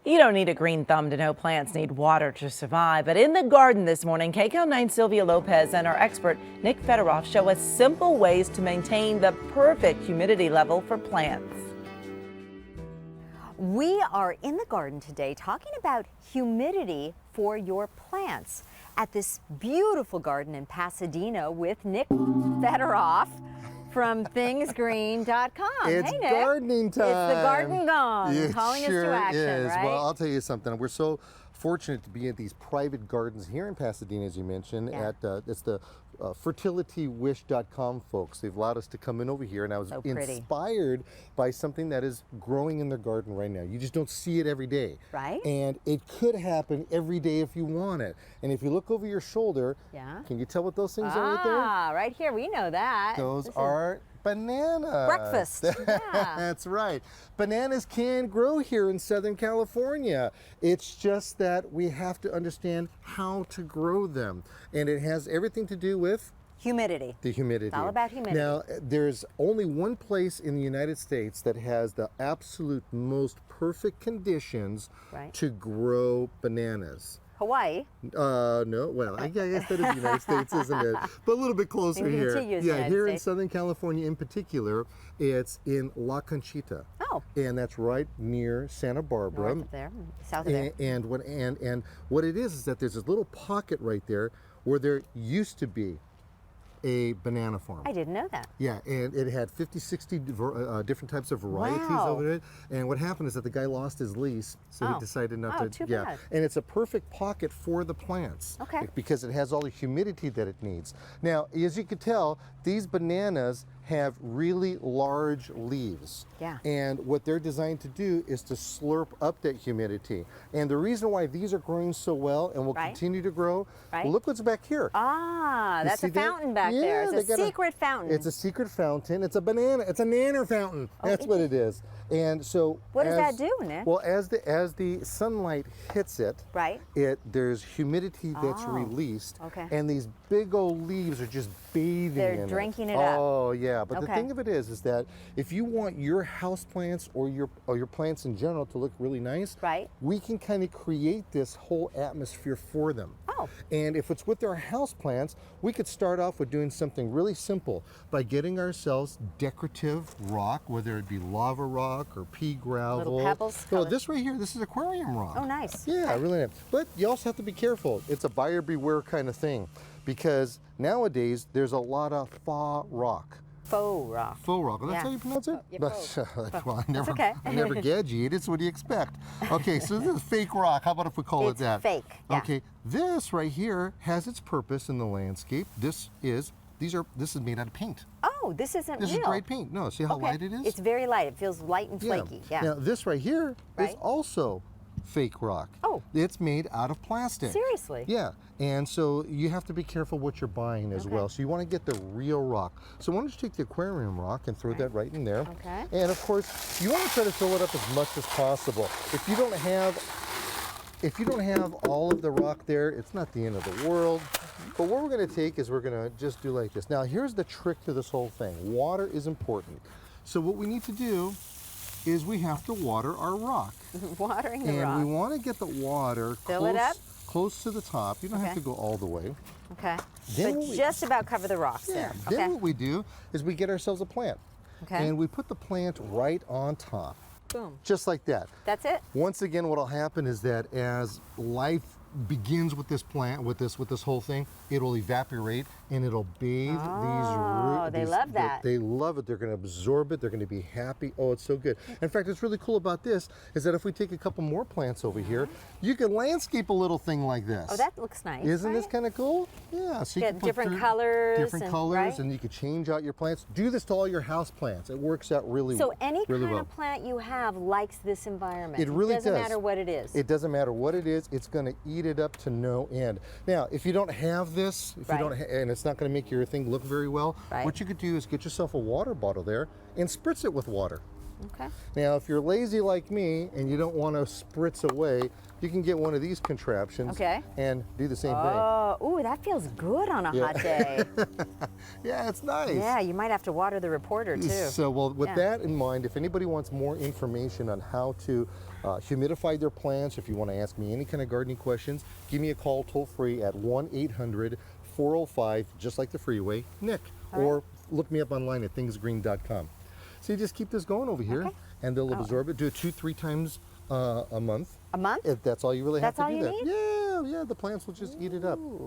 You don't need a green thumb to know plants need water to survive, but in the garden this morning, KCAL 9 Sylvia Lopez and our expert Nick Federoff show us simple ways to maintain the perfect humidity level for plants. We are in the garden today talking about humidity for your plants at this beautiful garden in Pasadena with Nick Federoff from thingsgreen.com. It's hey, Nick. gardening time. It's the garden gong, It calling sure us to action, is. right? Well, I'll tell you something. We're so fortunate to be at these private gardens here in Pasadena, as you mentioned. Yeah. It's the fertilitywish.com folks. They've allowed us to come in over here, and I was inspired by something that is growing in their garden right now. You just don't see it every day. Right. And it could happen every day if you want it. And if you look over your shoulder, can you tell what those things are right there? Ah, right here. We know that. Those are bananas. Breakfast. Yeah. That's right. Bananas can grow here in Southern California. It's just that we have to understand how to grow them. And it has everything to do with humidity. the humidity. It's all about humidity. Now, there's only one place in the United States that has the absolute most perfect conditions to grow bananas. Hawaii. No, well, I guess that is the United States, isn't it? But a little bit closer here. Yeah, here in Southern California in particular, it's in La Conchita. Oh. And that's right near Santa Barbara. North of there, south of there. And what it is that there's this little pocket right there where there used to be a banana farm. I didn't know that. Yeah, and it had 50, 60 different types of varieties over it. And what happened is that the guy lost his lease, so he decided not to. Too bad. And it's a perfect pocket for the plants. Okay. Because it has all the humidity that it needs. Now, as you can tell, these bananas have really large leaves. Yeah. And what they're designed to do is to slurp up that humidity. And the reason why these are growing so well and will continue to grow, look what's back here. Ah, that's a fountain back there. It's a secret fountain. It's a secret fountain. It's a banana. It's a nanner fountain. That's what it is. And so what does that do, Nick? Well, as the sunlight hits it, there's humidity that's released. Okay. And these big old leaves are just bathing in it. They're drinking it up. Oh yeah, but the thing of it is that if you want your house plants or your plants in general to look really nice, we can kind of create this whole atmosphere for them. Oh. And if it's with our house plants, we could start off with doing something really simple by getting ourselves decorative rock, whether it be lava rock or pea gravel. Little pebbles. So this right here, this is aquarium rock. Oh, nice. Yeah, really nice. But you also have to be careful. It's a buyer beware kind of thing, because nowadays there's a lot of faux rock. Faux rock. Faux rock. Well, that's how you pronounce it? Well, I never gadget it, so what do you expect? Okay, so this is fake rock. How about if we call it that? It's fake. Yeah. Okay, this right here has its purpose in the landscape. This is made out of paint. Oh, this isn't This real. is dried paint. No, see how light it is? It's very light. It feels light and flaky. Yeah. Now, this right here is also fake rock. Oh. It's made out of plastic. Seriously? Yeah. And so you have to be careful what you're buying as well. So you want to get the real rock. So why don't you take the aquarium rock and throw that right in there. Okay. And of course, you want to try to fill it up as much as possible. If you don't have all of the rock there, it's not the end of the world. But what we're going to take is we're going to just do like this. Now, here's the trick to this whole thing. Water is important. So what we need to do is we have to water our rock. Watering the rock. And we want to get the water close to the top. You don't have to go all the way. Okay. But just about cover the rocks there. Okay. Then what we do is we get ourselves a plant. Okay. And we put the plant right on top. Boom. Just like that. That's it? Once again, what will happen is that as life begins with this plant, with this whole thing, it'll evaporate and it'll bathe these roots. Oh, they love that. They love it. They're going to absorb it. They're going to be happy. Oh, it's so good. In fact, what's really cool about this is that if we take a couple more plants over here, you can landscape a little thing like this. Oh, that looks nice. Isn't this kind of cool? Yeah. So you can put different colors. Different colors, and you can change out your plants. Do this to all your house plants. It works out really well. So any kind of plant you have likes this environment. It really does. It doesn't matter what it is. It doesn't matter what it is. It's going to eat it up to no end. Now, if you don't have this, and it's not going to make your thing look very well, what you could do is get yourself a water bottle there and spritz it with water. Okay. Now, if you're lazy like me and you don't want to spritz away, you can get one of these contraptions and do the same thing. Oh, ooh, that feels good on a hot day. Yeah, it's nice. Yeah, you might have to water the reporter too. So, well, with that in mind, if anybody wants more information on how to humidified their plants. If you want to ask me any kind of gardening questions, give me a call toll free at 1-800-405, just like the freeway, Nick. Or look me up online at thingsgreen.com. So you just keep this going over here, and they'll absorb it. Do it 2-3 times a month. A month? If that's all you really have That's to do. all you need? Yeah, the plants will just eat it up.